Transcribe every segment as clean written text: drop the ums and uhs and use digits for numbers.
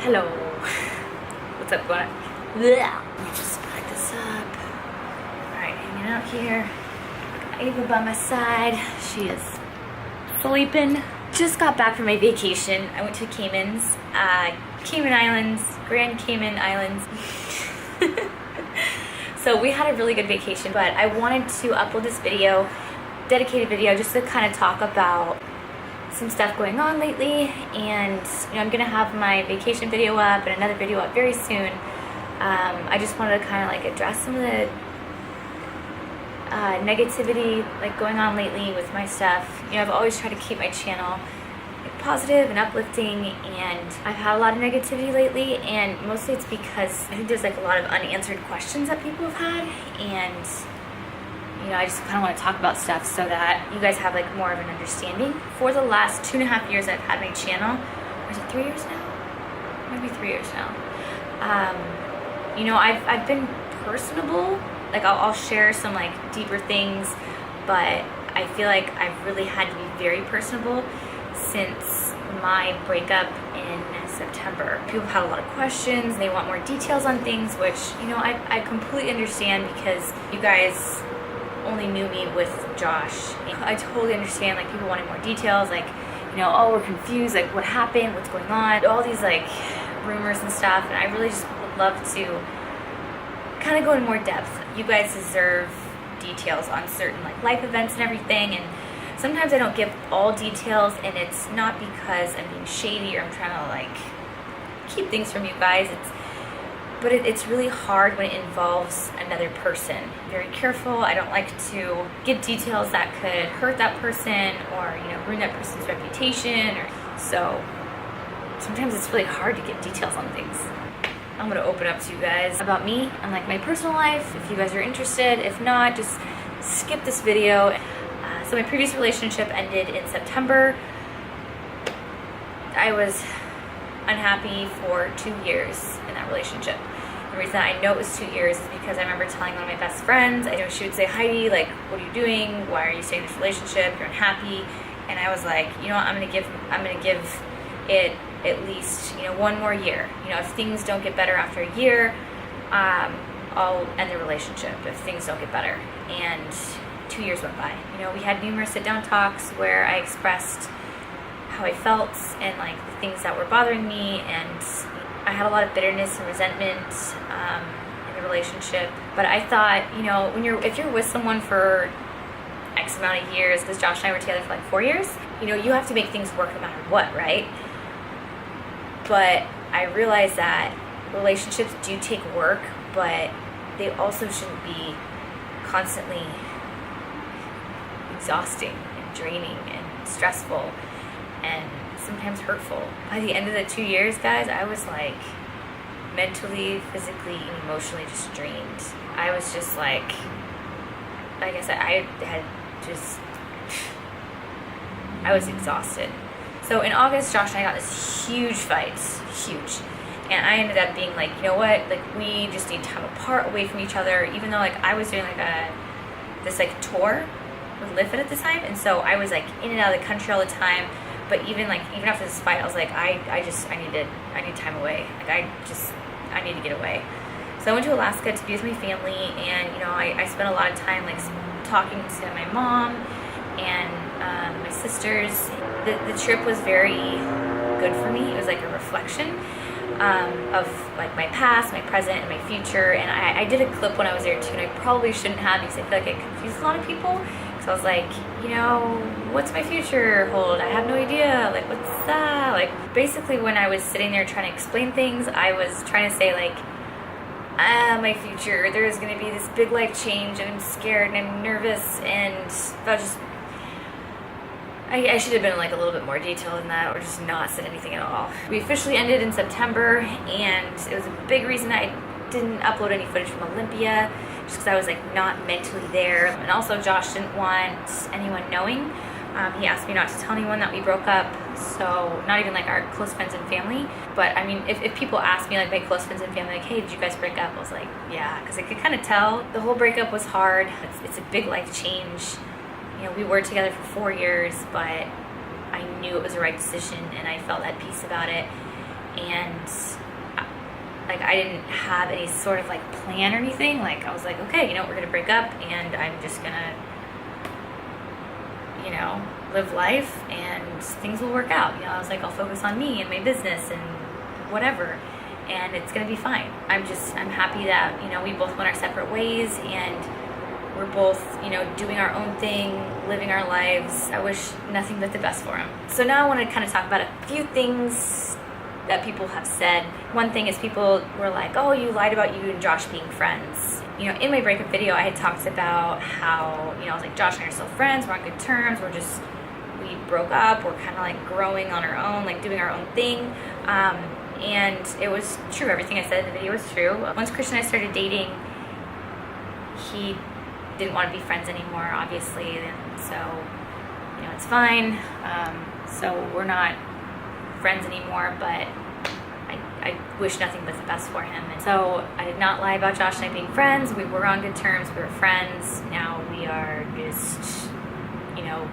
Hello. What's up, going on? Let me just back this up. Alright, hanging out here. Ava by my side. She is sleeping. Just got back from my vacation. I went to Cayman Islands, Grand Cayman Islands. So we had a really good vacation, but I wanted to upload this video, dedicated video, just to kind of talk about some stuff going on lately. And I'm gonna have my vacation video up and another video up very soon. I just wanted to kind of like address some of the negativity like going on lately with my stuff. I've always tried to keep my channel like positive and uplifting, and I've had a lot of negativity lately, and mostly it's because I think there's like a lot of unanswered questions that people have had, and I just kind of want to talk about stuff so that you guys have like more of an understanding. For the last 2.5 years I've had my channel, or is it 3 years now? Maybe 3 years now. I've been personable. Like I'll share some like deeper things, but I feel like I've really had to be very personable since my breakup in September. People have had a lot of questions, they want more details on things, which I completely understand, because you guys only knew me with Josh. I totally understand, like, people wanting more details, like, oh, we're confused, like, what happened, what's going on, all these like rumors and stuff, and I really just would love to kind of go in more depth. You guys deserve details on certain like life events and everything, and sometimes I don't give all details, and it's not because I'm being shady or I'm trying to like keep things from you guys. But it's really hard when it involves another person. I'm very careful. I don't like to give details that could hurt that person or ruin that person's reputation. So sometimes it's really hard to give details on things. I'm gonna open up to you guys about me and like my personal life if you guys are interested. If not, just skip this video. So my previous relationship ended in September. I was unhappy for 2 years in that relationship. The reason I know it was 2 years is because I remember telling one of my best friends, she would say, Heidi, like, what are you doing? Why are you staying in this relationship? You're unhappy. And I was like, I'm gonna give it at least, 1 more year. If things don't get better after a year, I'll end the relationship if things don't get better. And 2 years went by. We had numerous sit-down talks where I expressed how I felt and like the things that were bothering me, and I had a lot of bitterness and resentment in the relationship. But I thought, if you're with someone for X amount of years, because Josh and I were together for like 4 years, you have to make things work no matter what, right? But I realized that relationships do take work, but they also shouldn't be constantly exhausting and draining and stressful and sometimes hurtful. By the end of the 2 years, guys, I was like mentally, physically, and emotionally just drained. I was just like I said, I was exhausted. So in August, Josh and I got this huge fight, huge. And I ended up being like, you know what, like we just need time apart, away from each other, even though like I was doing like this like tour with Live Fit at the time, and so I was like in and out of the country all the time. But even after this fight, I was like, I need time away. Like I need to get away. So I went to Alaska to be with my family, and I spent a lot of time like talking to my mom and my sisters. The trip was very good for me. It was like a reflection of like my past, my present, and my future. And I did a clip when I was there too, and I probably shouldn't have, because I feel like I confused a lot of people. So I was like, what's my future hold? I have no idea. Like, what's that? Like, basically when I was sitting there trying to explain things, I was trying to say like, my future, there's going to be this big life change, and I'm scared and I'm nervous, and that was just, I should have been like a little bit more detailed than that, or just not said anything at all. We officially ended in September, and it was a big reason I didn't upload any footage from Olympia, just because I was like not mentally there. And also Josh didn't want anyone knowing. He asked me not to tell anyone that we broke up, so not even like our close friends and family. But I mean, if people ask me, like my close friends and family, like, hey, did you guys break up? I was like, yeah, because I could kind of tell. The whole breakup was hard. It's a big life change. We were together for 4 years, but I knew it was the right decision, and I felt at peace about it. and like I didn't have any sort of like plan or anything. Like I was like, okay, you know, we're gonna break up, and I'm just gonna, you know, live life, and things will work out. You know, I was like, I'll focus on me and my business and whatever, and it's gonna be fine. I'm happy that, you know, we both went our separate ways, and we're both, you know, doing our own thing, living our lives. I wish nothing but the best for him. So now I want to kind of talk about a few things that people have said. One thing is people were like, oh, you lied about you and Josh being friends. You know, in my breakup video, I had talked about how, you know, I was like, Josh and I are still friends, we're on good terms, we broke up, we're kind of like growing on our own, like doing our own thing. And it was true, everything I said in the video was true. Once Christian and I started dating, he didn't want to be friends anymore, obviously, and so, you know, it's fine. So we're not friends anymore, but I wish nothing but the best for him. And so I did not lie about Josh and I being friends. We were on good terms, we were friends. Now we are just, you know,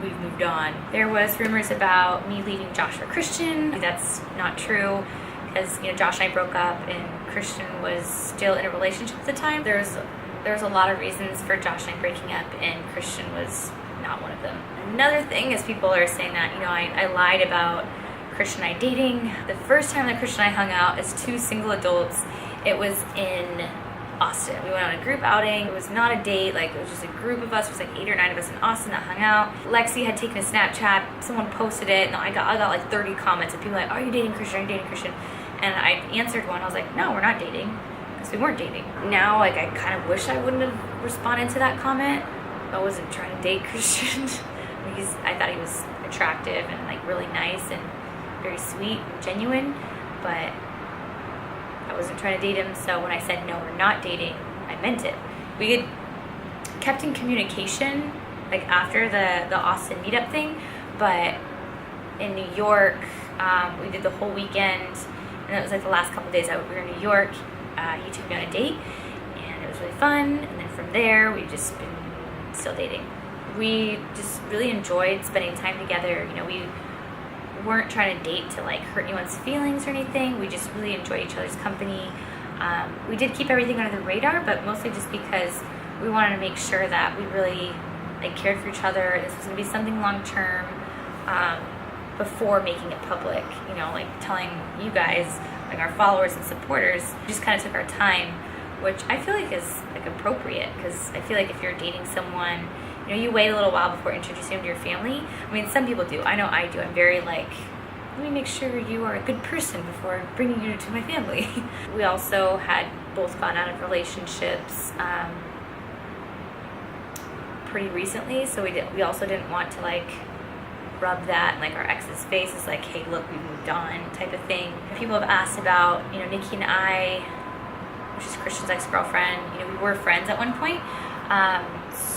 we've moved on. There was rumors about me leaving Josh for Christian. That's not true, because, you know, Josh and I broke up and Christian was still in a relationship at the time. There's a lot of reasons for Josh and I breaking up, and Christian was not one of them. Another thing is people are saying that, you know, I lied about Christian and I dating. The first time that Christian and I hung out as two single adults, it was in Austin. We went on a group outing. It was not a date, like it was just a group of us. It was like 8 or 9 of us in Austin that hung out. Lexi had taken a Snapchat, someone posted it, and I got like 30 comments of people like, are you dating Christian? Are you dating Christian? And I answered one, I was like, no, we're not dating. We weren't dating. Now, like, I kind of wish I wouldn't have responded to that comment. I wasn't trying to date Christian because I thought he was attractive and like really nice and very sweet and genuine, but I wasn't trying to date him. So when I said no, we're not dating, I meant it. We had kept in communication like after the Austin meetup thing, but in New York, we did the whole weekend, and it was like the last couple of days we were in New York. He took me on a date, and it was really fun. And then from there, we've just been still dating. We just really enjoyed spending time together. You know, we weren't trying to date to like hurt anyone's feelings or anything. We just really enjoyed each other's company. We did keep everything under the radar, but mostly just because we wanted to make sure that we really like cared for each other. This was going to be something long term before making it public. You know, like telling you guys, like our followers and supporters, we just kind of took our time, which I feel like is like appropriate, because I feel like if you're dating someone, you know, you wait a little while before introducing them to your family. I mean, some people do. I know I do. I'm very like, let me make sure you are a good person before bringing you to my family. We also had both gone out of relationships pretty recently, so we also didn't want to like rub that in like our ex's face. It's like, hey, look, we moved on type of thing. People have asked about, you know, Nikki and I, which is Christian's ex-girlfriend, you know, we were friends at one point.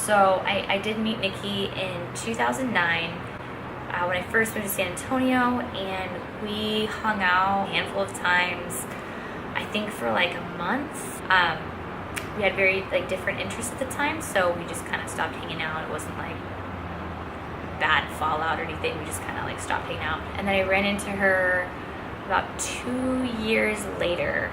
So I did meet Nikki in 2009 when I first moved to San Antonio, and we hung out a handful of times, I think for like a month. We had very like different interests at the time, so we just kind of stopped hanging out. It wasn't like bad fallout or anything. We just kind of like stopped hanging out. And then I ran into her about 2 years later.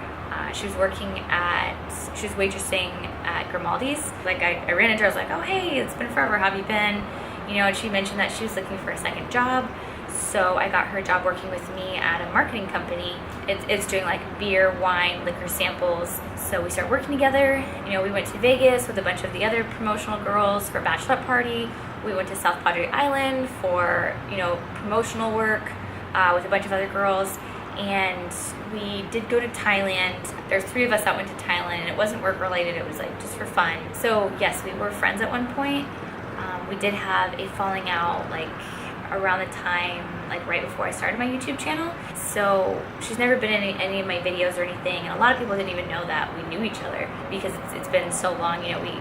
She was waitressing at Grimaldi's. Like I ran into her, I was like, oh hey, it's been forever, how have you been? You know, and she mentioned that she was looking for a second job. So I got her a job working with me at a marketing company. It's doing like beer, wine, liquor samples. So we started working together. You know, we went to Vegas with a bunch of the other promotional girls for a bachelorette party. We went to South Padre Island for, you know, promotional work with a bunch of other girls. And we did go to Thailand. There's 3 of us that went to Thailand, and it wasn't work related, it was like just for fun. So yes, we were friends at one point. We did have a falling out like around the time, like right before I started my YouTube channel. So she's never been in any of my videos or anything, and a lot of people didn't even know that we knew each other because it's been so long. You know, we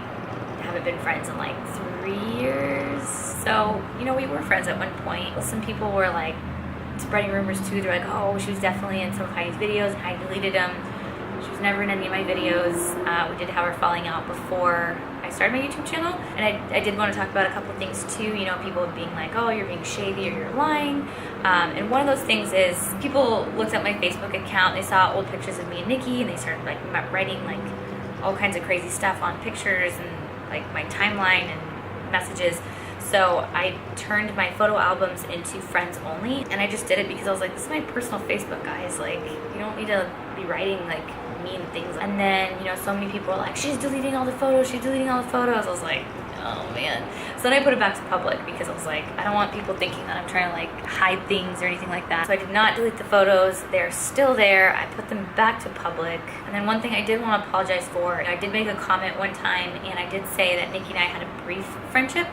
haven't been friends in like 3 years. So, you know, we were friends at one point. Some people were like spreading rumors too. They're like, oh, she was definitely in some of Heidi's videos, and Heidi deleted them. She was never in any of my videos. We did have her falling out before I started my YouTube channel. And I did want to talk about a couple things too, you know, people being like, oh, you're being shady or you're lying. And one of those things is people looked at my Facebook account, they saw old pictures of me and Nikki, and they started like writing like all kinds of crazy stuff on pictures and like my timeline and messages. So I turned my photo albums into friends only, and I just did it because I was like, this is my personal Facebook, guys. Like, you don't need to be writing like mean things. And then, you know, so many people were like, she's deleting all the photos, she's deleting all the photos. I was like, oh man. So then I put it back to public because I was like, I don't want people thinking that I'm trying to like hide things or anything like that. So I did not delete the photos. They're still there. I put them back to public. And then one thing I did want to apologize for, I did make a comment one time, and I did say that Nikki and I had a brief friendship,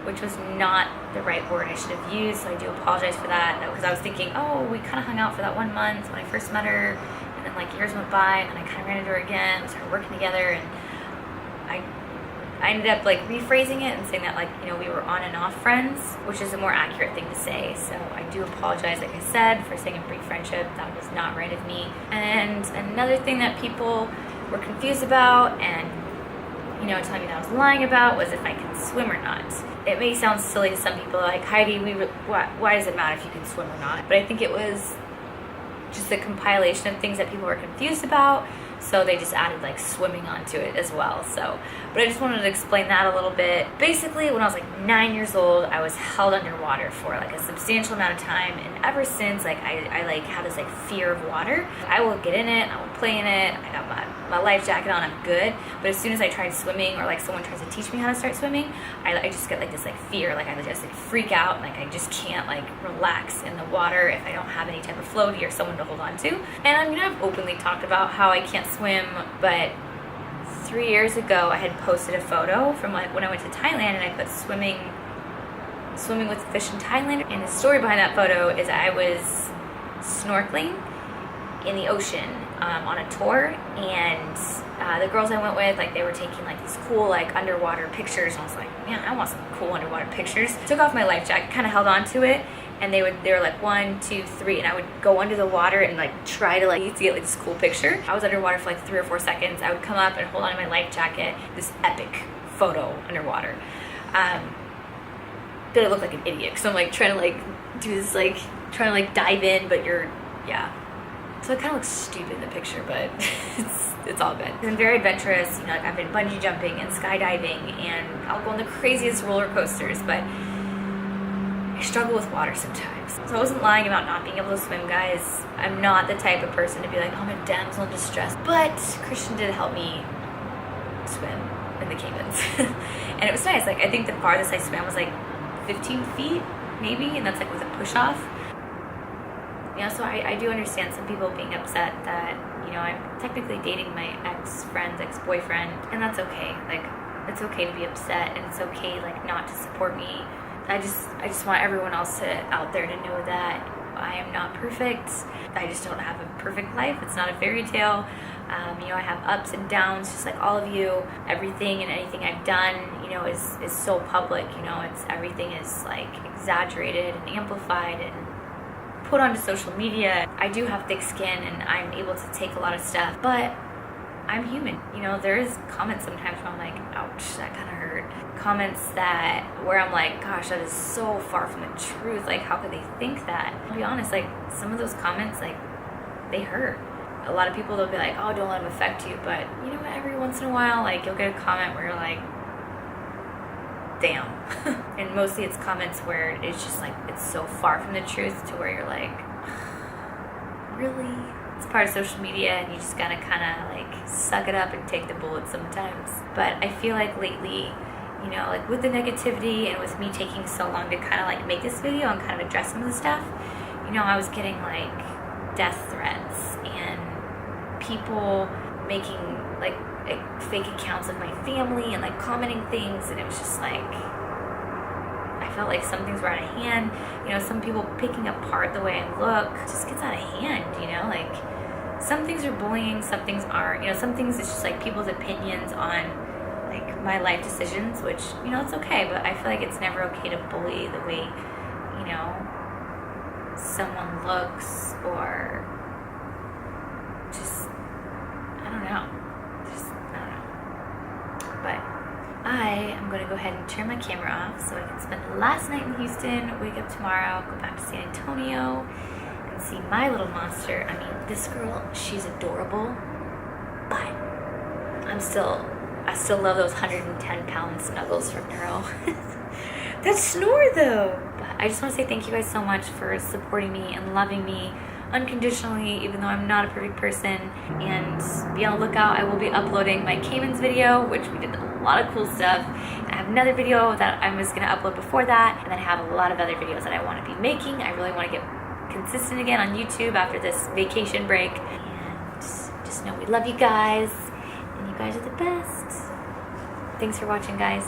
which was not the right word I should have used. So I do apologize for that, because I was thinking, oh, we kind of hung out for that 1 month when I first met her, and then like years went by, and then I kind of ran into her again, we started working together, and I ended up like rephrasing it and saying that, like, you know, we were on and off friends, which is a more accurate thing to say. So I do apologize, like I said, for saying a brief friendship. That was not right of me. And another thing that people were confused about and, you know, telling me that I was lying about was if I can swim or not. It may sound silly to some people, like, Heidi, why does it matter if you can swim or not? But I think it was just a compilation of things that people were confused about, so they just added like swimming onto it as well. So, but I just wanted to explain that a little bit. Basically, when I was like 9 years old, I was held underwater for like a substantial amount of time, and ever since, like I like had this like fear of water. I will get in it, I will play in it, I got my life jacket on, I'm good. But as soon as I tried swimming, or like someone tries to teach me how to start swimming, I just get like this like fear, like I just like freak out, and like I just can't like relax in the water if I don't have any type of floaty or someone to hold on to. And I mean, I've openly talked about how I can't swim, but 3 years ago I had posted a photo from like when I went to Thailand, and I put swimming with fish in Thailand. And the story behind that photo is I was snorkeling in the ocean on a tour, and the girls I went with, like, they were taking like these cool like underwater pictures, and I was like, man, I want some cool underwater pictures. Took off my life jacket, kind of held on to it, and they were like 1, 2, 3, and I would go under the water and like try to like get like this cool picture. I was underwater for like 3 or 4 seconds. I would come up and hold on to my life jacket, this epic photo underwater. But I look like an idiot, so I'm like trying to like do this, like trying to like dive in, but yeah. So it kind of looks stupid in the picture, but it's all good. I'm very adventurous, you know, like I've been bungee jumping and skydiving, and I'll go on the craziest roller coasters, but I struggle with water sometimes. So I wasn't lying about not being able to swim, guys. I'm not the type of person to be like, oh, I'm a damsel in distress. But Christian did help me swim in the Caymans. And it was nice. Like, I think the farthest I swam was like 15 feet, maybe, and that's like with a push-off. You know, so I do understand some people being upset that, you know, I'm technically dating my ex-friend's ex-boyfriend, and that's okay. Like, it's okay to be upset, and it's okay, like, not to support me. I just want everyone else out there to know that I am not perfect. I just don't have a perfect life. It's not a fairy tale. You know, I have ups and downs, just like all of you. Everything and anything I've done, you know, is so public. You know, everything is like exaggerated and amplified and put onto social media. I do have thick skin, and I'm able to take a lot of stuff, but I'm human. You know, there is comments sometimes where I'm like, ouch, that kind of hurt. Comments where I'm like, gosh, that is so far from the truth. Like, how could they think that? I'll be honest, like, some of those comments, like, they hurt. A lot of people, they'll be like, oh, don't let them affect you. But, you know what, every once in a while, like, you'll get a comment where you're like, damn. And mostly it's comments where it's just like, it's so far from the truth to where you're like, really? It's part of social media, and you just gotta kind of like suck it up and take the bullet sometimes. But I feel like lately, you know, like with the negativity and with me taking so long to kind of like make this video and kind of address some of the stuff, you know, I was getting like death threats and people making like fake accounts of my family and like commenting things, and it was just like, I felt like some things were out of hand. You know, some people picking apart the way I look just gets out of hand, you know, like some things are bullying, some things aren't. You know, some things it's just like people's opinions on like my life decisions, which, you know, it's okay, but I feel like it's never okay to bully the way, you know, someone looks, or just, I don't know. But ahead and turn my camera off so I can spend the last night in Houston, wake up tomorrow, go back to San Antonio, and see my little monster. I mean, this girl, she's adorable, but I still love those 110-pound snuggles from Neuro. That snore though! But I just want to say thank you guys so much for supporting me and loving me unconditionally, even though I'm not a perfect person. And be on the lookout. I will be uploading my Caymans video, which we did a lot of cool stuff. I have another video that I was going to upload before that, and then I have a lot of other videos that I want to be making. I really want to get consistent again on YouTube after this vacation break. And just know we love you guys, and you guys are the best. Thanks for watching, guys.